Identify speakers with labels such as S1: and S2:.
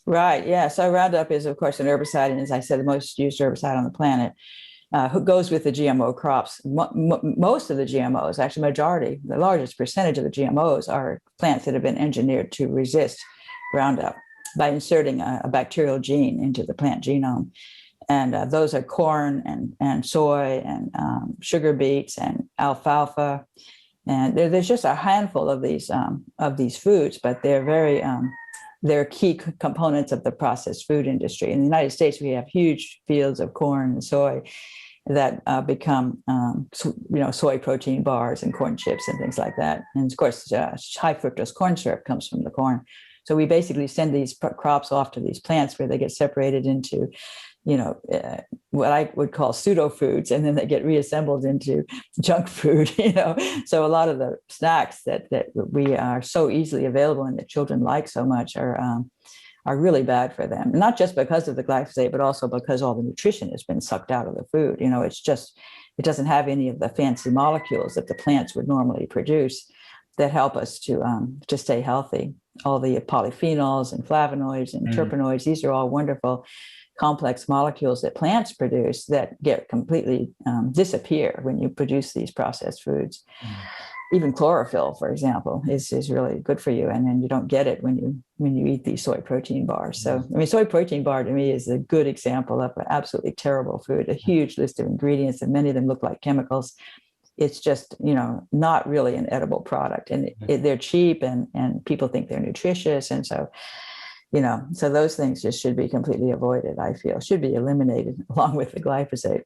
S1: Right. Yeah. So Roundup is, of course, an herbicide, and as I said, the most used herbicide on the planet. Who goes with the GMO crops? Most of the GMOs, actually, majority, the largest percentage of the GMOs are plants that have been engineered to resist Roundup by inserting a bacterial gene into the plant genome. And those are corn and soy and sugar beets and alfalfa. And there's just a handful of these foods, but they're key components of the processed food industry. In the United States, we have huge fields of corn and soy that become, soy protein bars and corn chips and things like that. And of course, high fructose corn syrup comes from the corn. So we basically send these crops off to these plants where they get separated into, what I would call pseudo foods, and then they get reassembled into junk food. So a lot of the snacks that we are so easily available and that children like so much are really bad for them. Not just because of the glyphosate, but also because all the nutrition has been sucked out of the food. It doesn't have any of the fancy molecules that the plants would normally produce that help us to stay healthy. All the polyphenols and flavonoids and terpenoids, these are all wonderful complex molecules that plants produce that get completely disappear when you produce these processed foods. Even chlorophyll, for example, is really good for you, and then you don't get it when you eat these soy protein bars. So, I mean, soy protein bar to me is a good example of an absolutely terrible food. A huge list of ingredients, and many of them look like chemicals. It's just, not really an edible product, and they're cheap, and people think they're nutritious, and so. So those things just should be completely avoided, I feel, should be eliminated along with the glyphosate.